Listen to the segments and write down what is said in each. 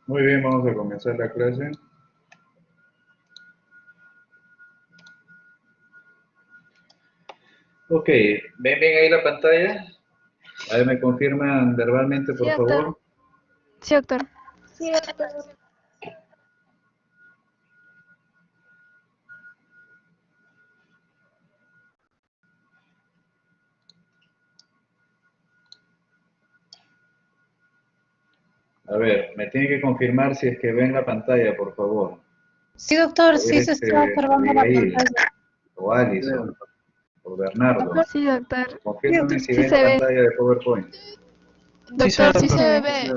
Muy bien, vamos a comenzar la clase. Ok, ¿ven bien ahí la pantalla? A ver, me confirman verbalmente, Sí, por doctor. favor. Sí, doctor. Sí, doctor. A ver, me tiene que confirmar si es que ven la pantalla, por favor. Sí, doctor, A ver, sí se está observando la Abigail, pantalla. o Alison, o Bernardo. Doctor, Sí, doctor. Confírmame si Sí ven la se ve. pantalla de PowerPoint. Doctor, sí se ve.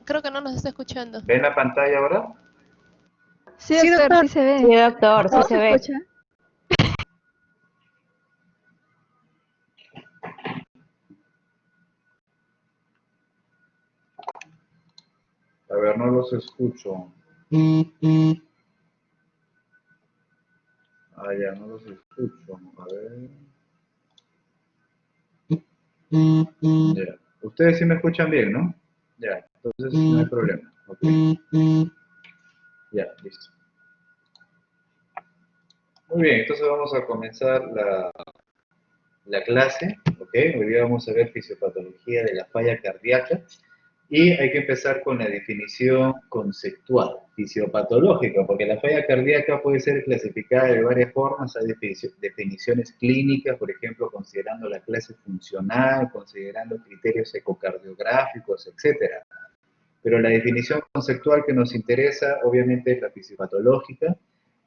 Creo que no nos está escuchando. ¿Ven la pantalla ahora? Sí, Sí, doctor, doctor. sí se ve. Sí, doctor, sí ¿No se se ve. escucha? A ver, no los escucho. Ah, ya, no los escucho. A ver. Ya. Ustedes sí me escuchan bien, ¿no? Ya, entonces no hay problema. Ok. Ya, listo. Muy bien, entonces vamos a comenzar la clase, ¿ok? Hoy día vamos a ver fisiopatología de la falla cardíaca y hay que empezar con la definición conceptual, fisiopatológica, porque la falla cardíaca puede ser clasificada de varias formas, hay definiciones clínicas, por ejemplo, considerando la clase funcional, considerando criterios ecocardiográficos, etcétera. Pero la definición conceptual que nos interesa, obviamente, es la fisiopatológica,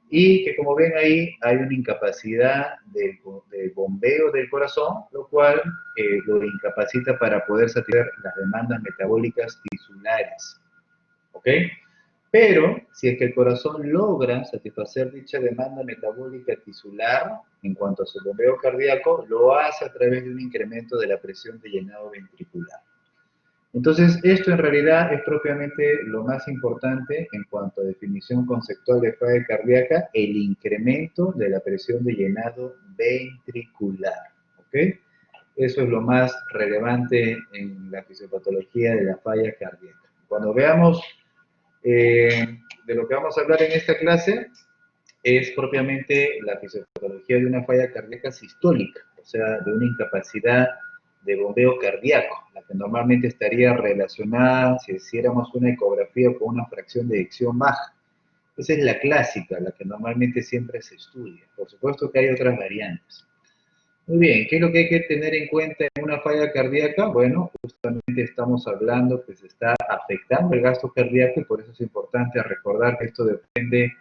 y que como ven ahí hay una incapacidad de bombeo del corazón, lo cual lo incapacita para poder satisfacer las demandas metabólicas tisulares. ¿Ok? Pero si es que el corazón logra satisfacer dicha demanda metabólica tisular en cuanto a su bombeo cardíaco, lo hace a través de un incremento de la presión de llenado ventricular. Entonces, esto en realidad es propiamente lo más importante en cuanto a definición conceptual de falla cardíaca, el incremento de la presión de llenado ventricular. ¿Ok? Eso es lo más relevante en la fisiopatología de la falla cardíaca. Cuando veamos de lo que vamos a hablar en esta clase, es propiamente la fisiopatología de una falla cardíaca sistólica, o sea, de una incapacidad de bombeo cardíaco, la que normalmente estaría relacionada, si hiciéramos una ecografía, con una fracción de eyección baja. Esa es la clásica, la que normalmente siempre se estudia. Por supuesto que hay otras variantes. Muy bien, ¿qué es lo que hay que tener en cuenta en una falla cardíaca? Bueno, justamente estamos hablando que se está afectando el gasto cardíaco y por eso es importante recordar que esto depende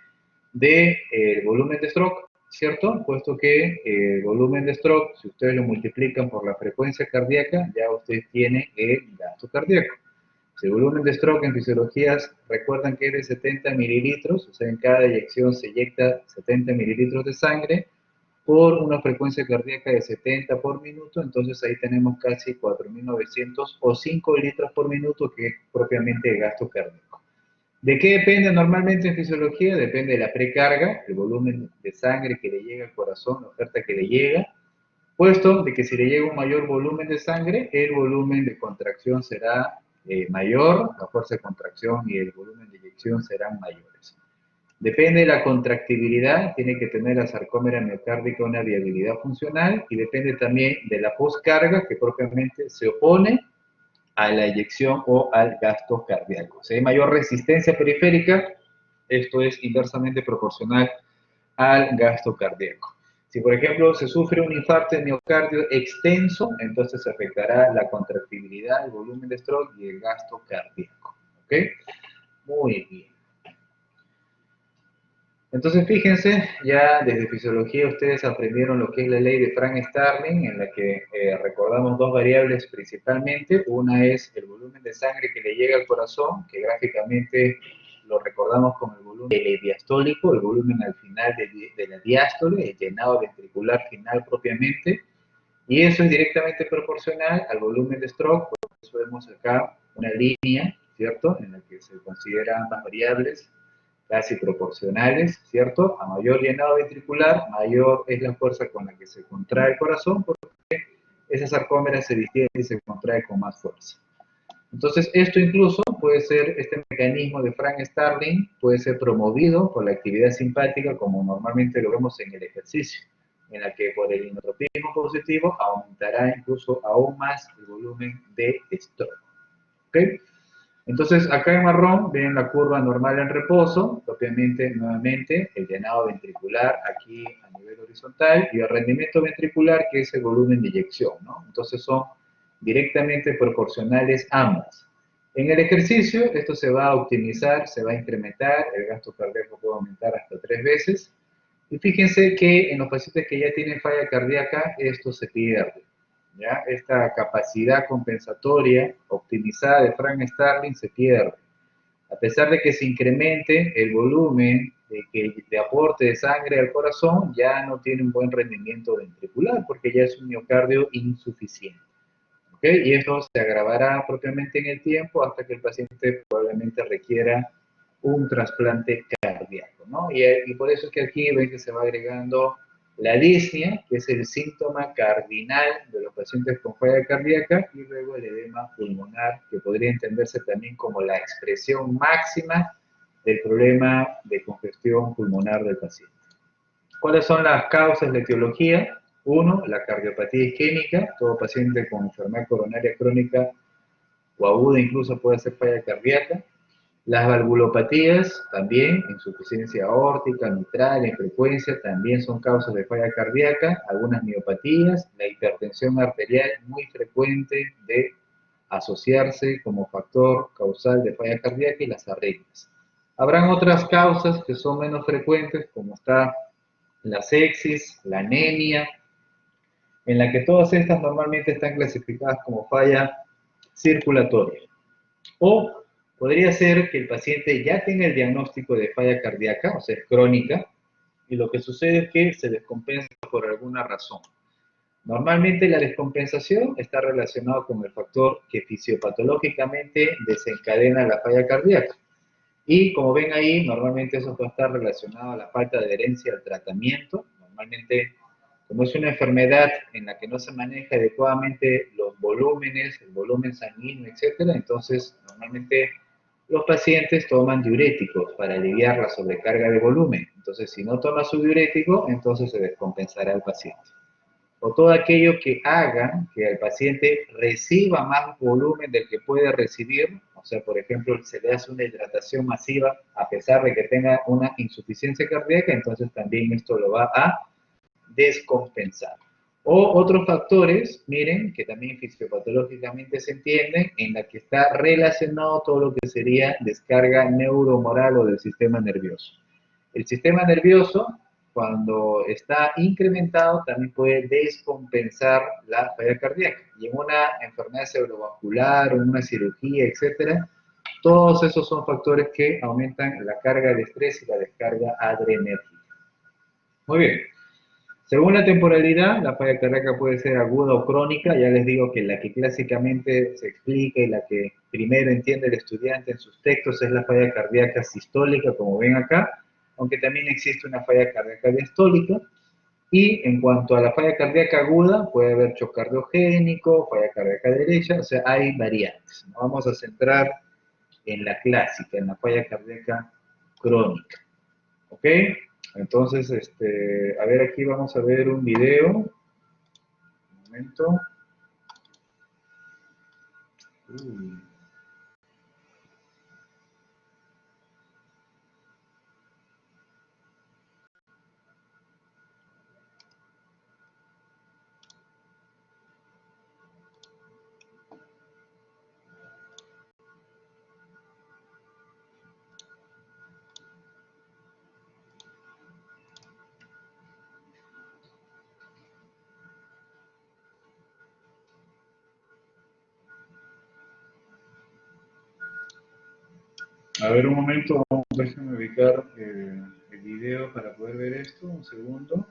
del volumen de stroke, ¿cierto? Puesto que el volumen de stroke, si ustedes lo multiplican por la frecuencia cardíaca, ya usted tiene el gasto cardíaco. Si el volumen de stroke en fisiologías, recuerdan que es de 70 mililitros, o sea, en cada eyección se eyecta 70 mililitros de sangre por una frecuencia cardíaca de 70 por minuto, entonces ahí tenemos casi 4.900 o 5 litros por minuto, que es propiamente el gasto cardíaco. ¿De qué depende normalmente en fisiología? Depende de la precarga, el volumen de sangre que le llega al corazón, la oferta que le llega, puesto de que si le llega un mayor volumen de sangre, el volumen de contracción será mayor, la fuerza de contracción y el volumen de eyección serán mayores. Depende de la contractibilidad, tiene que tener la sarcómera miocárdica una viabilidad funcional y depende también de la postcarga que propiamente se opone a la eyección o al gasto cardíaco. Si hay mayor resistencia periférica, esto es inversamente proporcional al gasto cardíaco. Si, por ejemplo, se sufre un infarto de miocardio extenso, entonces se afectará la contractibilidad, el volumen de stroke y el gasto cardíaco. ¿Ok? Muy bien. Entonces, fíjense, ya desde fisiología ustedes aprendieron lo que es la ley de Frank-Starling, en la que recordamos dos variables principalmente. Una es el volumen de sangre que le llega al corazón, que gráficamente lo recordamos como el volumen diastólico, el volumen al final de la diástole, el llenado ventricular final propiamente, y eso es directamente proporcional al volumen de stroke. Por eso vemos acá una línea, ¿cierto?, en la que se consideran ambas variables casi proporcionales, ¿cierto? A mayor llenado ventricular, mayor es la fuerza con la que se contrae el corazón, porque esa sarcómera se distiende y se contrae con más fuerza. Entonces, esto incluso puede ser, este mecanismo de Frank Starling puede ser promovido por la actividad simpática como normalmente lo vemos en el ejercicio, en la que por el inotropismo positivo aumentará incluso aún más el volumen de stroke. ¿Ok? Entonces, acá en marrón ven la curva normal en reposo, propiamente, nuevamente, el llenado ventricular aquí a nivel horizontal y el rendimiento ventricular, que es el volumen de eyección, ¿no? Entonces, son directamente proporcionales ambas. En el ejercicio, esto se va a optimizar, se va a incrementar, el gasto cardíaco puede aumentar hasta 3 veces. Y fíjense que en los pacientes que ya tienen falla cardíaca, esto se pierde. ¿Ya? Esta capacidad compensatoria optimizada de Frank Starling se pierde. A pesar de que se incremente el volumen de aporte de sangre al corazón, ya no tiene un buen rendimiento ventricular porque ya es un miocardio insuficiente. ¿Okay? Y esto se agravará propiamente en el tiempo hasta que el paciente probablemente requiera un trasplante cardíaco, ¿no? Y por eso es que aquí ven que se va agregando la disnea, que es el síntoma cardinal de los pacientes con falla cardíaca, y luego el edema pulmonar, que podría entenderse también como la expresión máxima del problema de congestión pulmonar del paciente. ¿Cuáles son las causas de etiología? Uno, la cardiopatía isquémica. Todo paciente con enfermedad coronaria crónica o aguda incluso puede ser falla cardíaca. Las valvulopatías también, insuficiencia aórtica, mitral, en frecuencia, también son causas de falla cardíaca. Algunas miopatías, la hipertensión arterial, muy frecuente de asociarse como factor causal de falla cardíaca, y las arritmias. Habrán otras causas que son menos frecuentes, como está la sepsis, la anemia, en la que todas estas normalmente están clasificadas como falla circulatoria. O podría ser que el paciente ya tenga el diagnóstico de falla cardíaca, o sea, es crónica, y lo que sucede es que se descompensa por alguna razón. Normalmente la descompensación está relacionada con el factor que fisiopatológicamente desencadena la falla cardíaca. Y como ven ahí, normalmente eso puede estar relacionado a la falta de adherencia al tratamiento. Normalmente, como es una enfermedad en la que no se maneja adecuadamente los volúmenes, el volumen sanguíneo, etcétera, entonces normalmente los pacientes toman diuréticos para aliviar la sobrecarga de volumen. Entonces, si no toma su diurético, entonces se descompensará el paciente. O todo aquello que haga que el paciente reciba más volumen del que puede recibir, o sea, por ejemplo, se le hace una hidratación masiva a pesar de que tenga una insuficiencia cardíaca, entonces también esto lo va a descompensar. O otros factores, miren, que también fisiopatológicamente se entienden, en la que está relacionado todo lo que sería descarga neuromoral o del sistema nervioso. El sistema nervioso, cuando está incrementado, también puede descompensar la falla cardíaca. Y en una enfermedad cerebrovascular, o en una cirugía, etcétera, todos esos son factores que aumentan la carga de estrés y la descarga adrenérgica. Muy bien. Según la temporalidad, la falla cardíaca puede ser aguda o crónica. Ya les digo que la que clásicamente se explica y la que primero entiende el estudiante en sus textos es la falla cardíaca sistólica, como ven acá, aunque también existe una falla cardíaca diastólica. Y en cuanto a la falla cardíaca aguda, puede haber shock cardiogénico, falla cardíaca derecha, o sea, hay variantes. Nos vamos a centrar en la clásica, en la falla cardíaca crónica. ¿Ok? Entonces, a ver, aquí vamos a ver un video. Un momento. Uy. A ver, un momento, déjenme ubicar el video para poder ver esto. Un segundo.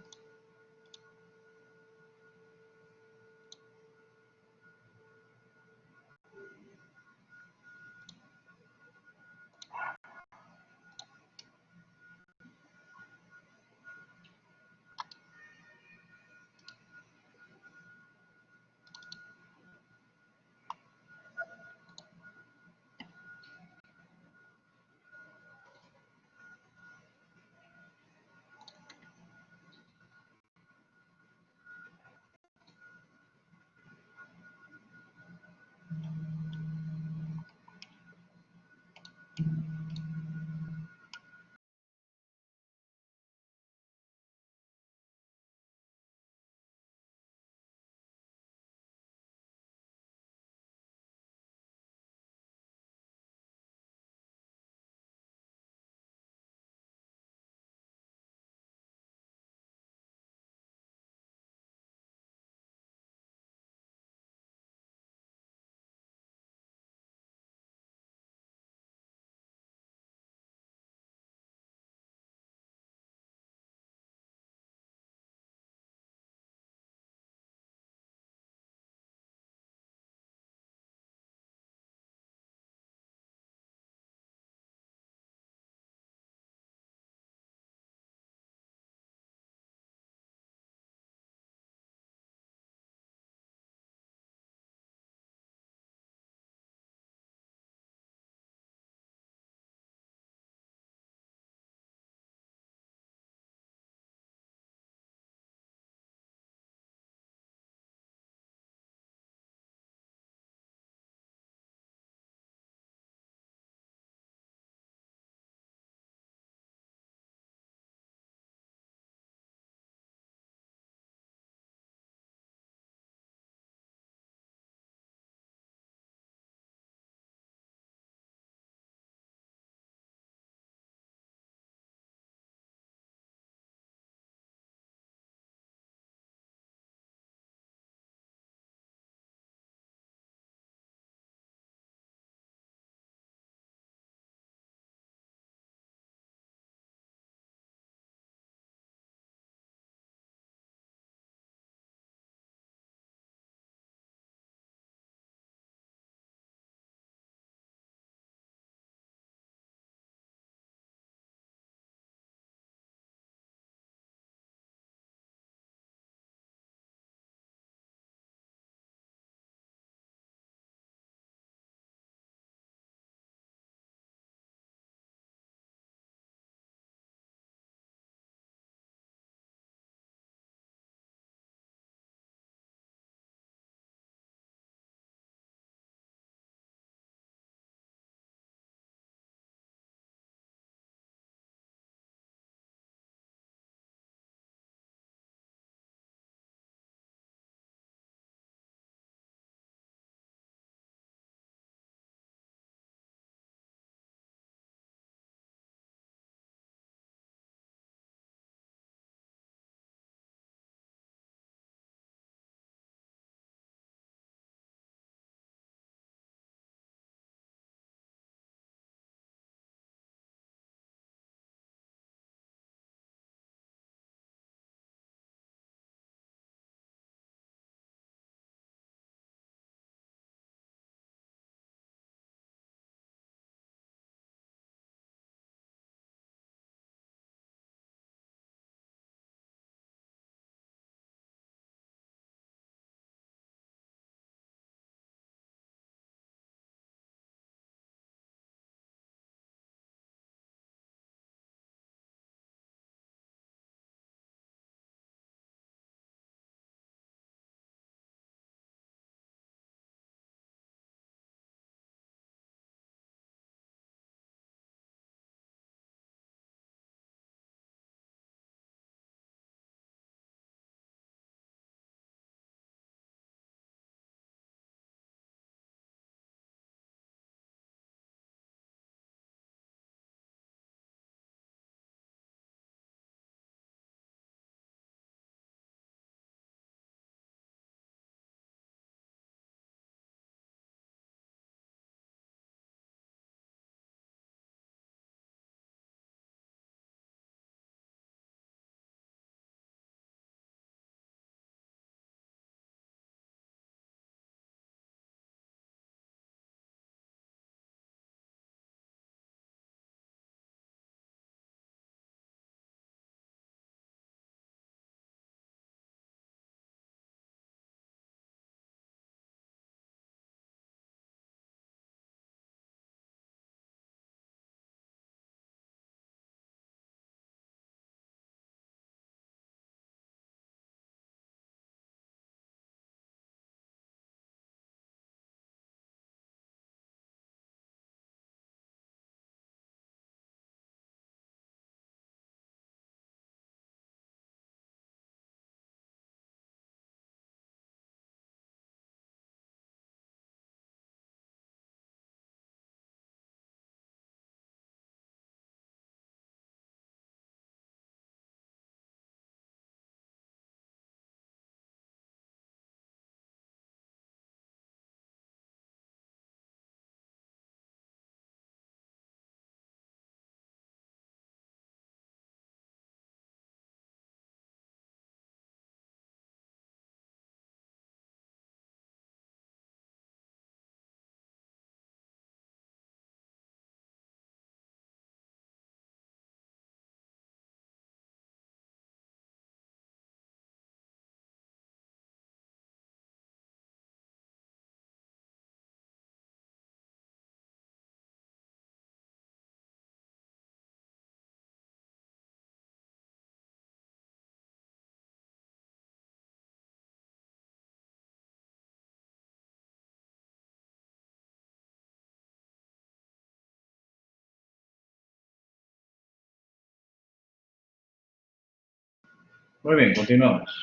Muy bien, continuamos.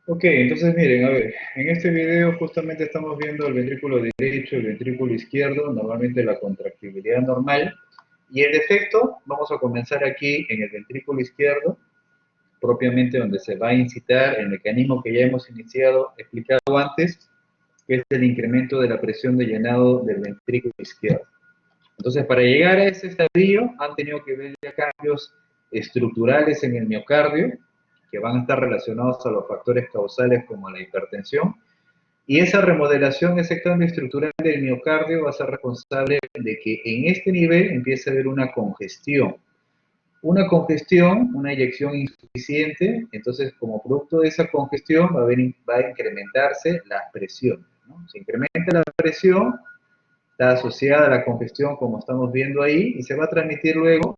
Ok, entonces miren, a ver, en este video justamente estamos viendo el ventrículo derecho y el ventrículo izquierdo, normalmente la contractibilidad normal, y el defecto, vamos a comenzar aquí en el ventrículo izquierdo, propiamente donde se va a incitar el mecanismo que ya hemos explicado antes, que es el incremento de la presión de llenado del ventrículo izquierdo. Entonces, para llegar a ese estadio, han tenido que ver ya cambios estructurales en el miocardio, que van a estar relacionados a los factores causales como la hipertensión, y esa remodelación, ese cambio estructural del miocardio va a ser responsable de que en este nivel empiece a haber una congestión. Una eyección insuficiente, entonces como producto de esa congestión va a incrementarse la presión, ¿no? Se incrementa la presión, está asociada a la congestión como estamos viendo ahí, y se va a transmitir luego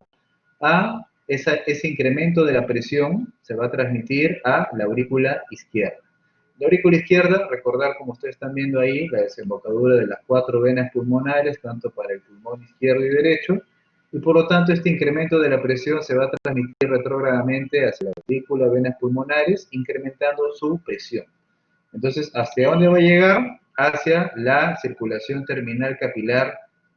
a ese incremento de la presión, se va a transmitir a la aurícula izquierda. La aurícula izquierda, recordar como ustedes están viendo ahí, la desembocadura de las 4 venas pulmonares, tanto para el pulmón izquierdo y derecho, y por lo tanto este incremento de la presión se va a transmitir retrógradamente hacia la aurícula, venas pulmonares, incrementando su presión. Entonces, ¿hacia dónde va a llegar? Hacia la circulación terminal capilar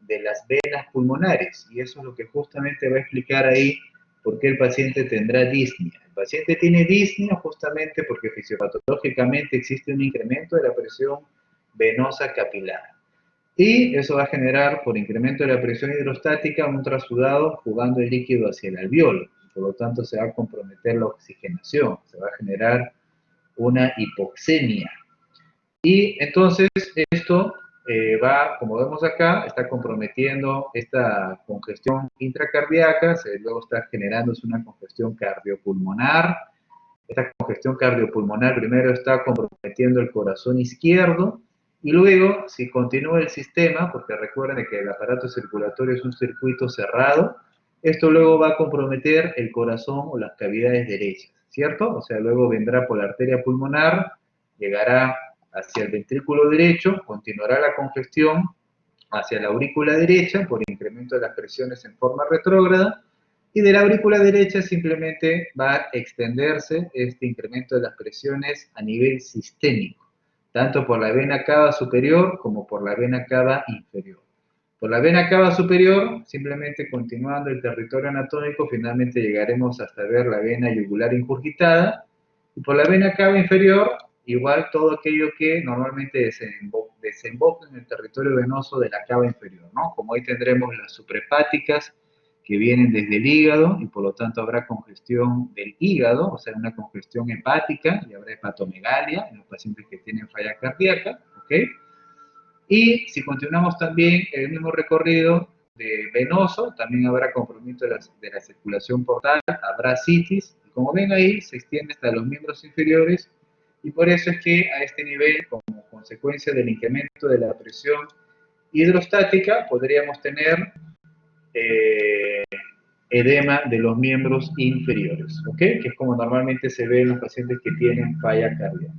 de las venas pulmonares. Y eso es lo que justamente va a explicar ahí por qué el paciente tendrá disnea. El paciente tiene disnea justamente porque fisiopatológicamente existe un incremento de la presión venosa capilar. Y eso va a generar, por incremento de la presión hidrostática, un trasudado jugando el líquido hacia el alveolo. Por lo tanto, se va a comprometer la oxigenación, se va a generar una hipoxemia. Y entonces esto va, como vemos acá, está comprometiendo esta congestión intracardíaca, luego está generándose una congestión cardiopulmonar. Esta congestión cardiopulmonar primero está comprometiendo el corazón izquierdo, y luego, si continúa el sistema, porque recuerden que el aparato circulatorio es un circuito cerrado, esto luego va a comprometer el corazón o las cavidades derechas, ¿cierto? O sea, luego vendrá por la arteria pulmonar, llegará hacia el ventrículo derecho, continuará la congestión hacia la aurícula derecha por incremento de las presiones en forma retrógrada, y de la aurícula derecha simplemente va a extenderse este incremento de las presiones a nivel sistémico, tanto por la vena cava superior como por la vena cava inferior. Por la vena cava superior, simplemente continuando el territorio anatómico, finalmente llegaremos hasta ver la vena yugular ingurgitada, y por la vena cava inferior, igual todo aquello que normalmente desemboca en el territorio venoso de la cava inferior, ¿no? Como ahí tendremos las suprahepáticas que vienen desde el hígado, y por lo tanto habrá congestión del hígado, o sea, una congestión hepática, y habrá hepatomegalia en los pacientes que tienen falla cardíaca, ¿ok? Y si continuamos también el mismo recorrido de venoso, también habrá compromiso de la circulación portal, habrá citis, y como ven ahí, se extiende hasta los miembros inferiores, y por eso es que a este nivel, como consecuencia del incremento de la presión hidrostática, podríamos tener edema de los miembros inferiores, ¿ok? Que es como normalmente se ve en los pacientes que tienen falla cardíaca.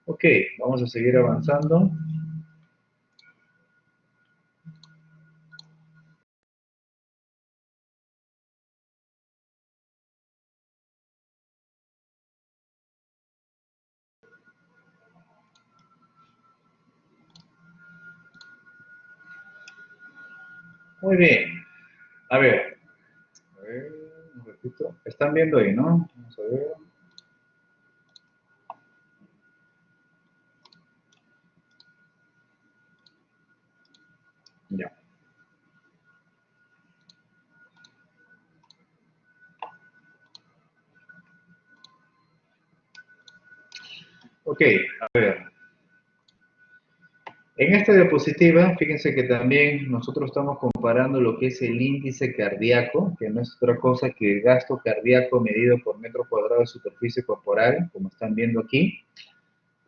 Ok, vamos a seguir avanzando. Muy bien. A ver, un ratito. Están viendo ahí, ¿no? Vamos a ver. Ya. Ok, a ver. En esta diapositiva, fíjense que también nosotros estamos comparando lo que es el índice cardíaco, que no es otra cosa que el gasto cardíaco medido por metro cuadrado de superficie corporal, como están viendo aquí,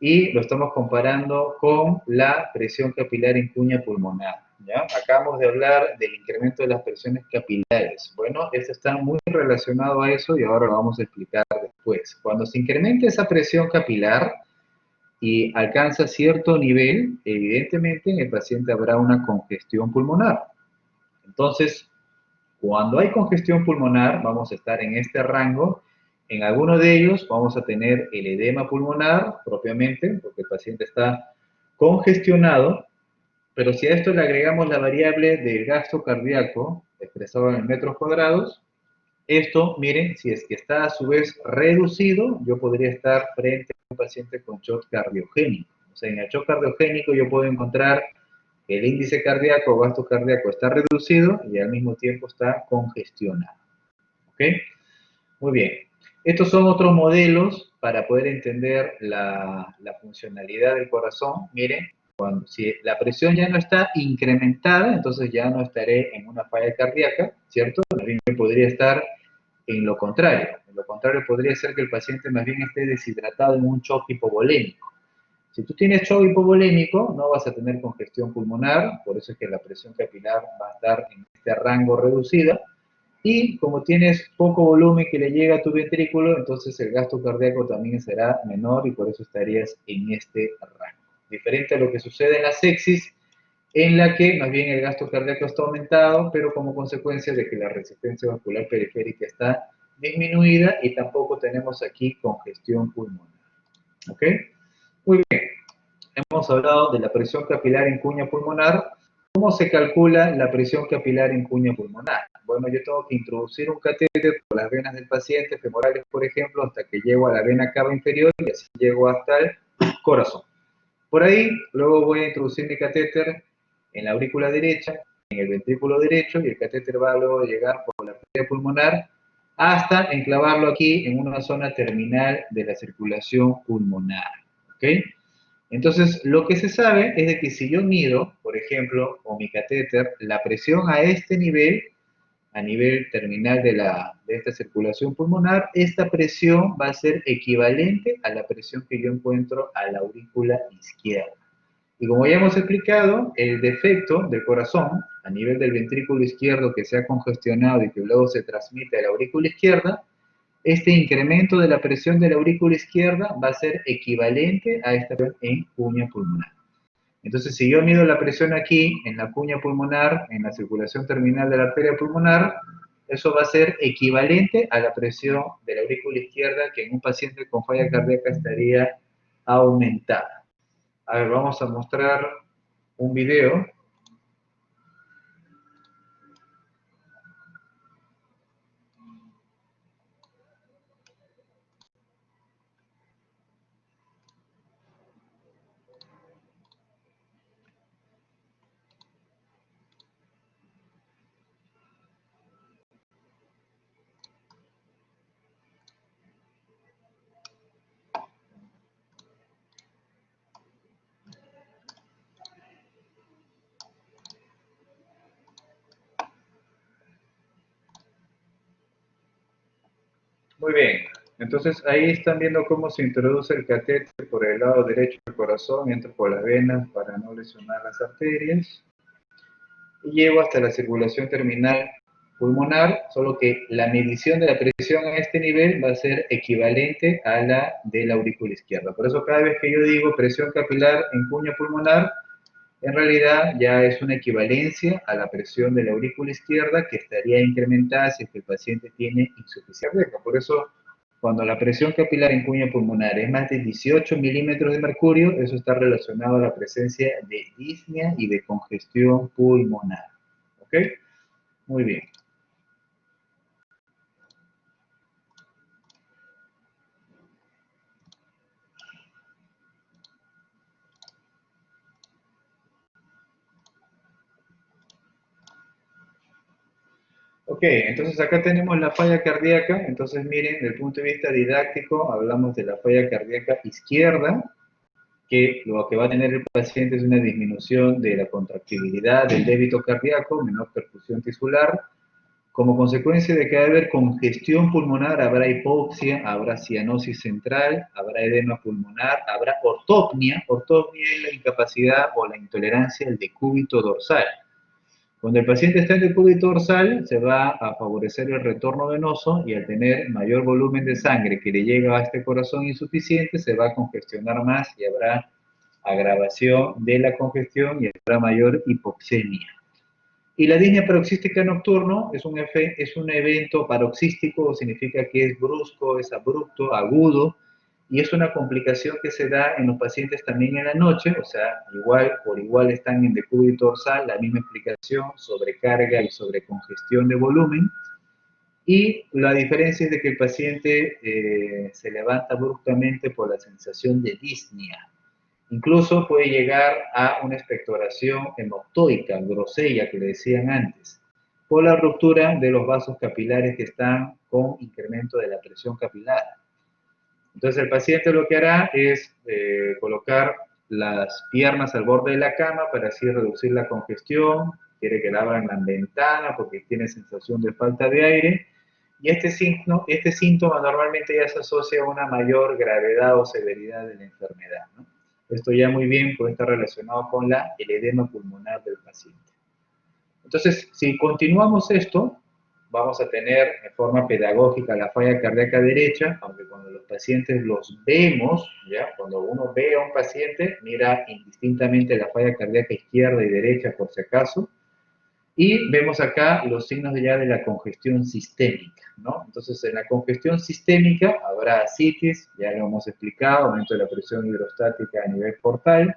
y lo estamos comparando con la presión capilar en cuña pulmonar, ¿ya? Acabamos de hablar del incremento de las presiones capilares. Bueno, esto está muy relacionado a eso y ahora lo vamos a explicar después. Cuando se incrementa esa presión capilar y alcanza cierto nivel, evidentemente en el paciente habrá una congestión pulmonar. Entonces, cuando hay congestión pulmonar, vamos a estar en este rango En alguno de ellos vamos a tener el edema pulmonar propiamente, porque el paciente está congestionado, pero si a esto le agregamos la variable del gasto cardíaco, expresado en metros cuadrados, esto, miren, si es que está a su vez reducido, yo podría estar frente a un paciente con shock cardiogénico. O sea, en el shock cardiogénico yo puedo encontrar que el índice cardíaco o gasto cardíaco está reducido y al mismo tiempo está congestionado. ¿Ok? Muy bien. Estos son otros modelos para poder entender la funcionalidad del corazón. Miren, si la presión ya no está incrementada, entonces ya no estaré en una falla cardíaca, ¿cierto? También podría estar en lo contrario. En lo contrario podría ser que el paciente más bien esté deshidratado en un shock hipovolémico. Si tú tienes shock hipovolémico, no vas a tener congestión pulmonar, por eso es que la presión capilar va a estar en este rango reducida. Y como tienes poco volumen que le llega a tu ventrículo, entonces el gasto cardíaco también será menor y por eso estarías en este rango. Diferente a lo que sucede en la sepsis, en la que más bien el gasto cardíaco está aumentado, pero como consecuencia de que la resistencia vascular periférica está disminuida y tampoco tenemos aquí congestión pulmonar. ¿Ok? Muy bien. Hemos hablado de la presión capilar en cuña pulmonar. ¿Cómo se calcula la presión capilar en cuña pulmonar? Bueno, yo tengo que introducir un catéter por las venas del paciente, femorales, por ejemplo, hasta que llego a la vena cava inferior y así llego hasta el corazón. Por ahí, luego voy a introducir mi catéter en la aurícula derecha, en el ventrículo derecho, y el catéter va luego a llegar por la arteria pulmonar hasta enclavarlo aquí en una zona terminal de la circulación pulmonar. ¿Ok? Entonces, lo que se sabe es de que si yo mido, por ejemplo, con mi catéter, la presión a este nivel, a nivel terminal de esta circulación pulmonar, esta presión va a ser equivalente a la presión que yo encuentro a la aurícula izquierda. Y como ya hemos explicado, el defecto del corazón a nivel del ventrículo izquierdo que se ha congestionado y que luego se transmite a la aurícula izquierda, este incremento de la presión de la aurícula izquierda va a ser equivalente a esta presión en cuña pulmonar. Entonces, si yo mido la presión aquí, en la cuña pulmonar, en la circulación terminal de la arteria pulmonar, eso va a ser equivalente a la presión de la aurícula izquierda que en un paciente con falla cardíaca estaría aumentada. A ver, vamos a mostrar un video. Muy bien, entonces ahí están viendo cómo se introduce el catéter por el lado derecho del corazón, entra por las venas para no lesionar las arterias y llego hasta la circulación terminal pulmonar, solo que la medición de la presión a este nivel va a ser equivalente a la de la aurícula izquierda. Por eso cada vez que yo digo presión capilar en cuña pulmonar, en realidad ya es una equivalencia a la presión de la aurícula izquierda que estaría incrementada si es que el paciente tiene insuficiencia cardíaca. Por eso, cuando la presión capilar en cuña pulmonar es más de 18 milímetros de mercurio, eso está relacionado a la presencia de disnea y de congestión pulmonar. ¿Ok? Muy bien. Ok, entonces acá tenemos la falla cardíaca. Entonces miren, desde el punto de vista didáctico, hablamos de la falla cardíaca izquierda, que lo que va a tener el paciente es una disminución de la contractibilidad del débito cardíaco, menor perfusión tisular. Como consecuencia de que va a haber congestión pulmonar, habrá hipoxia, habrá cianosis central, habrá edema pulmonar, habrá ortopnia. Ortopnia es la incapacidad o la intolerancia al decúbito dorsal. Cuando el paciente está en decúbito dorsal, se va a favorecer el retorno venoso y al tener mayor volumen de sangre que le llega a este corazón insuficiente, se va a congestionar más y habrá agravación de la congestión y habrá mayor hipoxemia. Y la disnea paroxística nocturno es un evento paroxístico, significa que es brusco, es abrupto, agudo, y es una complicación que se da en los pacientes también en la noche, o sea, por igual están en decúbito dorsal, la misma explicación, sobrecarga y sobrecongestión de volumen, y la diferencia es de que el paciente se levanta bruscamente por la sensación de disnea. Incluso puede llegar a una expectoración hemoptoica, grosella, que le decían antes, por la ruptura de los vasos capilares que están con incremento de la presión capilar. Entonces el paciente lo que hará es colocar las piernas al borde de la cama para así reducir la congestión, quiere que la abran la ventana porque tiene sensación de falta de aire, y este síntoma normalmente ya se asocia a una mayor gravedad o severidad de la enfermedad, ¿no? Esto ya muy bien puede estar relacionado con el edema pulmonar del paciente. Entonces, si continuamos esto, vamos a tener de forma pedagógica la falla cardíaca derecha, aunque cuando los pacientes los vemos, ¿ya? Cuando uno ve a un paciente, mira indistintamente la falla cardíaca izquierda y derecha por si acaso, y vemos acá los signos ya de la congestión sistémica, ¿no? Entonces, en la congestión sistémica habrá ascitis, ya lo hemos explicado, aumento de la presión hidrostática a nivel portal,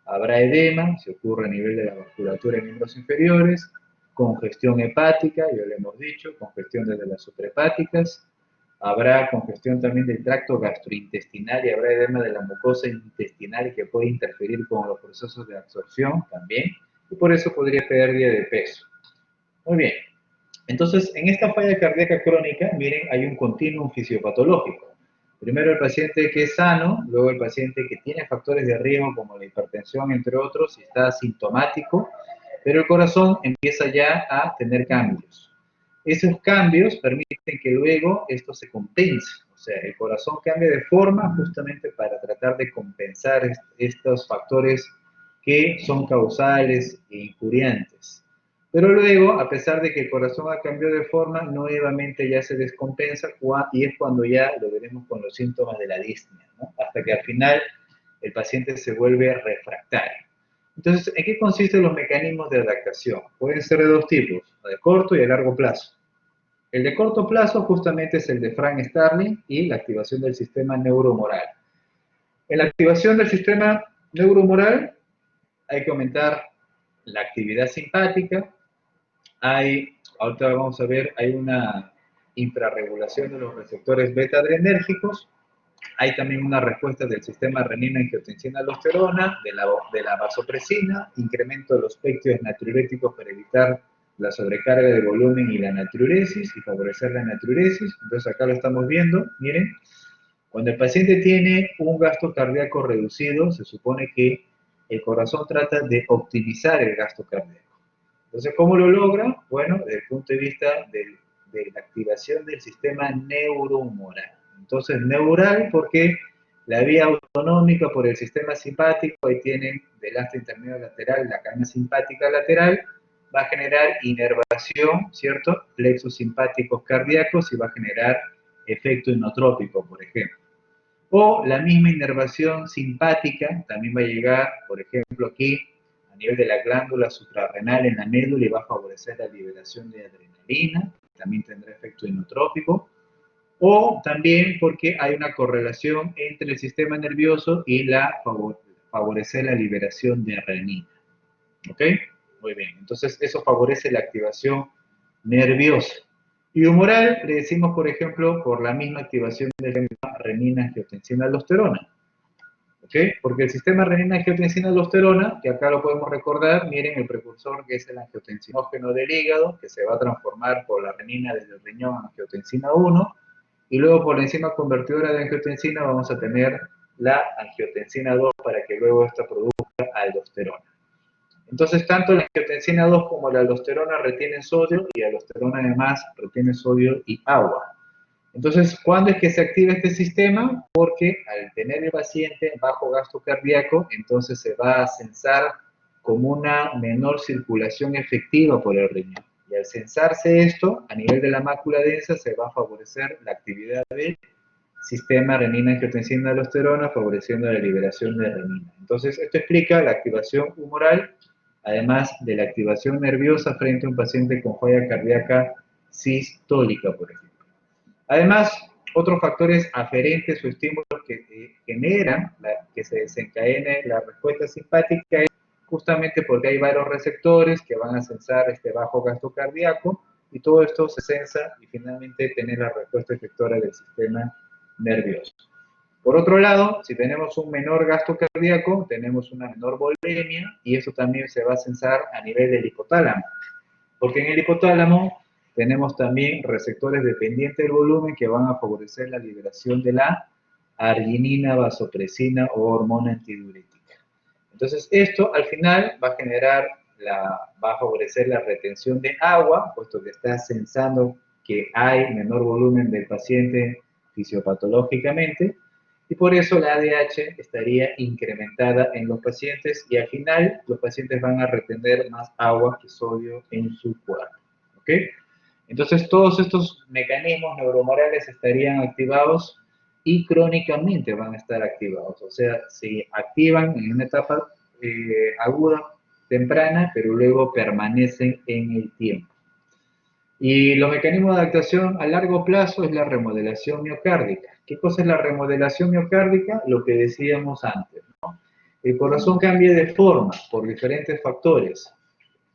habrá edema, se ocurre a nivel de la vasculatura en miembros inferiores, congestión hepática, ya lo hemos dicho, congestión desde las suprahepáticas, habrá congestión también del tracto gastrointestinal y habrá edema de la mucosa intestinal que puede interferir con los procesos de absorción también, y por eso podría pérdida de peso. Muy bien. Entonces, en esta falla cardíaca crónica, miren, hay un continuum fisiopatológico. Primero el paciente que es sano, luego el paciente que tiene factores de riesgo como la hipertensión, entre otros, y está asintomático, pero el corazón empieza ya a tener cambios. Esos cambios permiten que luego esto se compense, o sea, el corazón cambia de forma justamente para tratar de compensar estos factores que son causales e injuriantes. Pero luego, a pesar de que el corazón ha cambiado de forma, nuevamente ya se descompensa y es cuando ya lo veremos con los síntomas de la disnea, ¿no? Hasta que al final el paciente se vuelve refractario. Entonces, ¿en qué consisten los mecanismos de adaptación? Pueden ser de dos tipos, de corto y de largo plazo. El de corto plazo justamente es el de Frank Starling y la activación del sistema neuromoral. En la activación del sistema neuromoral hay que aumentar la actividad simpática, ahorita vamos a ver, hay una infrarregulación de los receptores beta-adrenérgicos, hay también una respuesta del sistema renina-angiotensina-aldosterona, de la vasopresina, incremento de los péptidos natriuréticos para evitar la sobrecarga de volumen y la natriuresis y favorecer la natriuresis. Entonces acá lo estamos viendo, miren, cuando el paciente tiene un gasto cardíaco reducido, se supone que el corazón trata de optimizar el gasto cardíaco. Entonces, ¿cómo lo logra? Bueno, desde el punto de vista de la activación del sistema neuromoral. Entonces, neural porque la vía autonómica por el sistema simpático, ahí tienen del astro intermedio lateral, la cadena simpática lateral, va a generar inervación, ¿cierto? Plexos simpáticos cardíacos y va a generar efecto inotrópico, por ejemplo. O la misma inervación simpática también va a llegar, por ejemplo, aquí, a nivel de la glándula suprarrenal en la médula y va a favorecer la liberación de adrenalina, también tendrá efecto inotrópico. O también porque hay una correlación entre el sistema nervioso y favorecer la liberación de renina. ¿Ok? Muy bien. Entonces, eso favorece la activación nerviosa. Y humoral le decimos, por ejemplo, por la misma activación del sistema renina-angiotensina-aldosterona. ¿Ok? Porque el sistema renina-angiotensina-aldosterona, que acá lo podemos recordar, miren el precursor que es el angiotensinógeno del hígado, que se va a transformar por la renina desde el riñón a angiotensina 1, y luego por la enzima convertidora de angiotensina vamos a tener la angiotensina 2 para que luego esta produzca aldosterona. Entonces, tanto la angiotensina 2 como la aldosterona retienen sodio y la aldosterona además retiene sodio y agua. Entonces, ¿cuándo es que se activa este sistema? Porque al tener el paciente bajo gasto cardíaco, entonces se va a censar como una menor circulación efectiva por el riñón. Y al censarse esto, a nivel de la mácula densa, se va a favorecer la actividad del sistema renina-angiotensina-aldosterona, favoreciendo la liberación de renina. Entonces, esto explica la activación humoral además de la activación nerviosa frente a un paciente con falla cardíaca sistólica, por ejemplo. Además, otros factores aferentes o estímulos que generan que se desencadene la respuesta simpática es justamente porque hay varios receptores que van a sensar este bajo gasto cardíaco y todo esto se sensa y finalmente tener la respuesta efectora del sistema nervioso. Por otro lado, si tenemos un menor gasto cardíaco, tenemos una menor volemia y eso también se va a sensar a nivel del hipotálamo, porque en el hipotálamo tenemos también receptores dependientes del volumen que van a favorecer la liberación de la arginina, vasopresina o hormona antidiurética. Entonces esto al final va a favorecer la retención de agua, puesto que está sensando que hay menor volumen del paciente fisiopatológicamente, y por eso la ADH estaría incrementada en los pacientes y al final los pacientes van a retener más agua que sodio en su cuerpo. ¿Ok? Entonces todos estos mecanismos neuromorales estarían activados y crónicamente van a estar activados. O sea, se activan en una etapa aguda, temprana, pero luego permanecen en el tiempo. Y los mecanismos de adaptación a largo plazo es la remodelación miocárdica. ¿Qué cosa es la remodelación miocárdica? Lo que decíamos antes, ¿no? El corazón cambia de forma por diferentes factores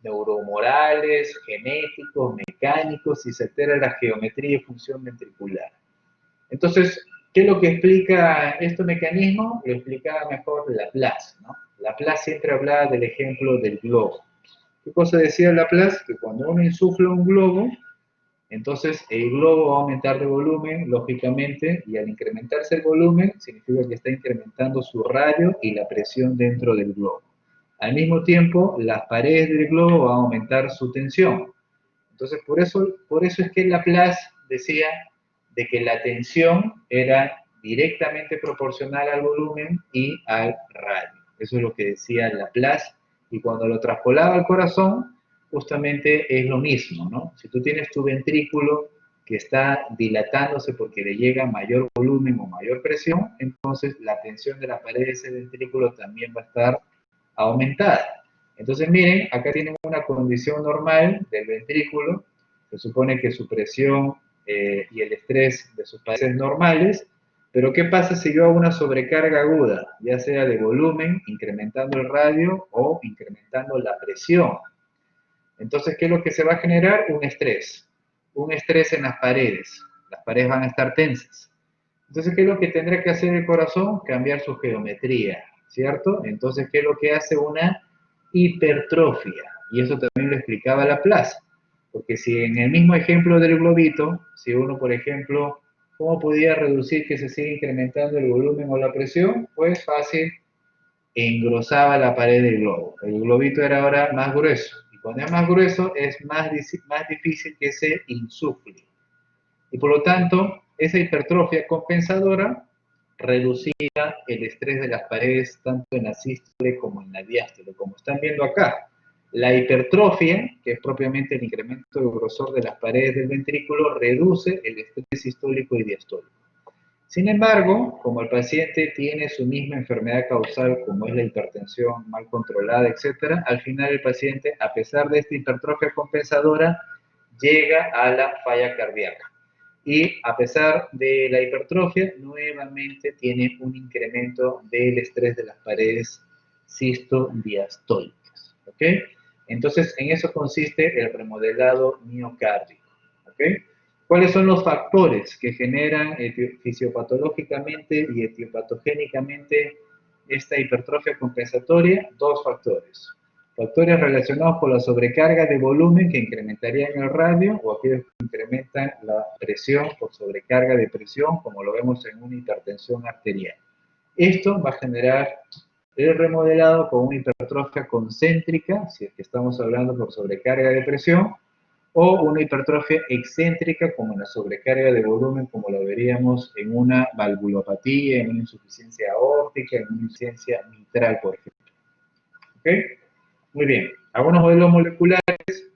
neuromorales, genéticos, mecánicos, y se altera la geometría y función ventricular. Entonces, ¿qué es lo que explica este mecanismo? Lo explicaba mejor Laplace, ¿no? Laplace siempre hablaba del ejemplo del globo. ¿Qué cosa decía Laplace? Que cuando uno insufla un globo, entonces el globo va a aumentar de volumen, lógicamente, y al incrementarse el volumen, significa que está incrementando su radio y la presión dentro del globo. Al mismo tiempo, las paredes del globo van a aumentar su tensión. Entonces, por eso es que Laplace decía de que la tensión era directamente proporcional al volumen y al radio. Eso es lo que decía Laplace, y cuando lo traspolaba al corazón, justamente es lo mismo, ¿no? Si tú tienes tu ventrículo que está dilatándose porque le llega mayor volumen o mayor presión, entonces la tensión de la pared de ese ventrículo también va a estar aumentada. Entonces miren, acá tienen una condición normal del ventrículo, se supone que su presión y el estrés de sus paredes normales, pero ¿qué pasa si yo hago una sobrecarga aguda, ya sea de volumen, incrementando el radio o incrementando la presión? Entonces, ¿qué es lo que se va a generar? Un estrés en las paredes van a estar tensas. Entonces, ¿qué es lo que tendrá que hacer el corazón? Cambiar su geometría, ¿cierto? Entonces, ¿qué es lo que hace? Una hipertrofia, y eso también lo explicaba Laplace, porque si en el mismo ejemplo del globito, si uno, por ejemplo, ¿cómo podía reducir que se siga incrementando el volumen o la presión? Pues fácil, engrosaba la pared del globo. El globito era ahora más grueso, y cuando es más grueso es más difícil que se insufle. Y por lo tanto, esa hipertrofia compensadora reducía el estrés de las paredes tanto en la sístole como en la diástole, como están viendo acá. La hipertrofia, que es propiamente el incremento del grosor de las paredes del ventrículo, reduce el estrés sistólico y diastólico. Sin embargo, como el paciente tiene su misma enfermedad causal, como es la hipertensión mal controlada, etc., al final el paciente, a pesar de esta hipertrofia compensadora, llega a la falla cardíaca. Y a pesar de la hipertrofia, nuevamente tiene un incremento del estrés de las paredes sistodiastólicas. ¿Ok? Entonces, en eso consiste el remodelado miocárdico. ¿Ok? ¿Cuáles son los factores que generan fisiopatológicamente y etiopatogénicamente esta hipertrofia compensatoria? Dos factores. Factores relacionados con la sobrecarga de volumen que incrementarían el radio, o aquellos que incrementan la presión por sobrecarga de presión, como lo vemos en una hipertensión arterial. Esto va a generar el remodelado con una hipertrofia concéntrica, si es que estamos hablando por sobrecarga de presión, o una hipertrofia excéntrica como la sobrecarga de volumen, como lo veríamos en una valvulopatía, en una insuficiencia aórtica, en una insuficiencia mitral, por ejemplo. ¿Ok? Muy bien. Algunos modelos moleculares,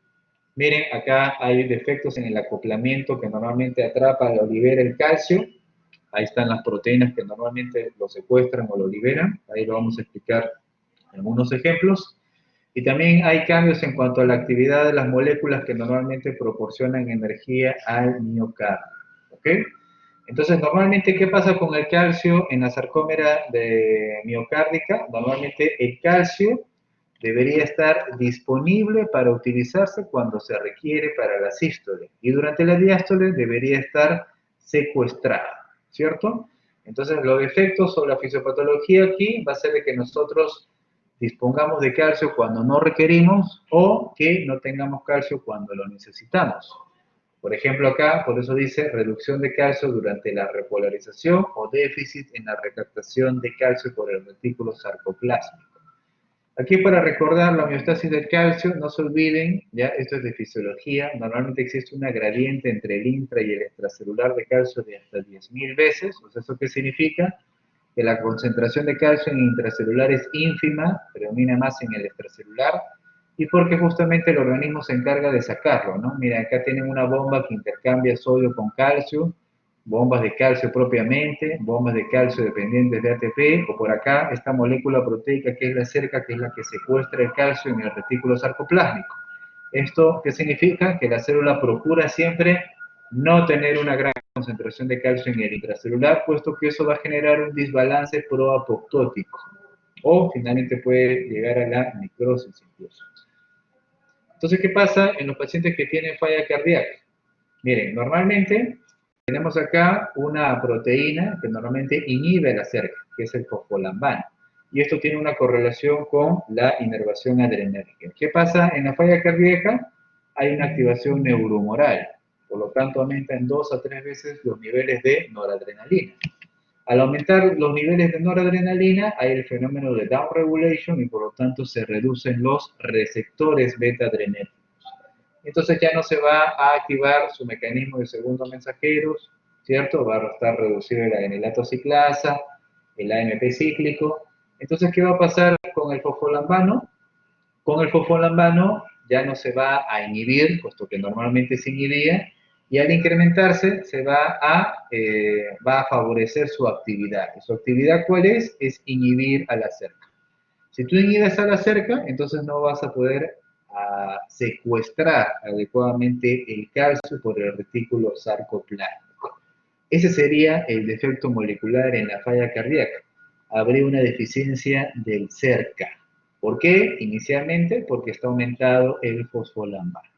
miren, acá hay defectos en el acoplamiento que normalmente atrapa o libera el calcio. Ahí están las proteínas que normalmente lo secuestran o lo liberan. Ahí lo vamos a explicar en algunos ejemplos. Y también hay cambios en cuanto a la actividad de las moléculas que normalmente proporcionan energía al miocardio. ¿Ok? Entonces, normalmente, ¿qué pasa con el calcio en la sarcómera de miocárdica? Normalmente el calcio debería estar disponible para utilizarse cuando se requiere para la sístole. Y durante la diástole debería estar secuestrado, ¿cierto? Entonces, los efectos sobre la fisiopatología aquí va a ser de que nosotros dispongamos de calcio cuando no requerimos o que no tengamos calcio cuando lo necesitamos. Por ejemplo, acá, por eso dice reducción de calcio durante la repolarización o déficit en la recaptación de calcio por el retículo sarcoplásmico. Aquí para recordar la homeostasis del calcio, no se olviden, ya esto es de fisiología, normalmente existe una gradiente entre el intra y el extracelular de calcio de hasta 10.000 veces. O sea, ¿eso qué significa? Que la concentración de calcio en intracelular es ínfima, predomina más en el extracelular, y porque justamente el organismo se encarga de sacarlo, ¿no? Mira, acá tienen una bomba que intercambia sodio con calcio, bombas de calcio propiamente, bombas de calcio dependientes de ATP, o por acá esta molécula proteica que es la cerca, que es la que secuestra el calcio en el retículo sarcoplásmico. ¿Esto qué significa? Que la célula procura siempre no tener una gran concentración de calcio en el intracelular, puesto que eso va a generar un desbalance proapoptótico, o finalmente puede llegar a la necrosis incluso. Entonces, ¿qué pasa en los pacientes que tienen falla cardíaca? Miren, normalmente tenemos acá una proteína que normalmente inhibe la cerca, que es el fosfolambano. Y esto tiene una correlación con la inervación adrenérgica. ¿Qué pasa en la falla cardíaca? Hay una activación neurohumoral. Por lo tanto, aumentan 2 a 3 veces los niveles de noradrenalina. Al aumentar los niveles de noradrenalina, hay el fenómeno de downregulation y por lo tanto se reducen los receptores beta-adrenérgicos. Entonces ya no se va a activar su mecanismo de segundo mensajeros, ¿cierto? Va a estar reducido la enelato ciclasa, el AMP cíclico. Entonces, ¿qué va a pasar con el fosfolambano? Con el fosfolambano ya no se va a inhibir, puesto que normalmente se inhibía, y al incrementarse se va a favorecer su actividad. ¿Y su actividad cuál es? Es inhibir a la cerca. Si tú inhibes a la cerca, entonces no vas a poder secuestrar adecuadamente el calcio por el retículo sarcoplásmico. Ese sería el defecto molecular en la falla cardíaca. Habría una deficiencia del cerca. ¿Por qué? Inicialmente porque está aumentado el fosfolambano.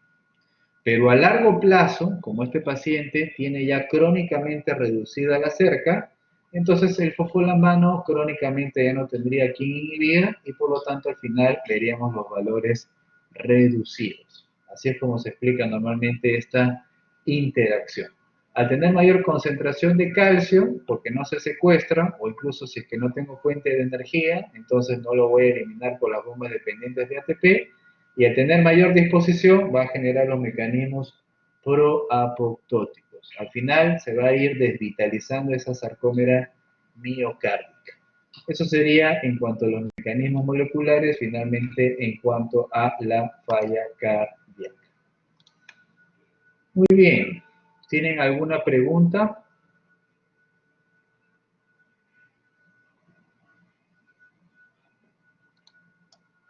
Pero a largo plazo, como este paciente tiene ya crónicamente reducida la cerca, entonces el fosfolambano crónicamente ya no tendría quien inhibir y por lo tanto al final veríamos los valores reducidos. Así es como se explica normalmente esta interacción. Al tener mayor concentración de calcio, porque no se secuestra, o incluso si es que no tengo fuente de energía, entonces no lo voy a eliminar con las bombas dependientes de ATP, y al tener mayor disposición va a generar los mecanismos proapoptóticos. Al final se va a ir desvitalizando esa sarcómera miocárdica. Eso sería en cuanto a los mecanismos moleculares, finalmente en cuanto a la falla cardíaca. Muy bien. ¿Tienen alguna pregunta?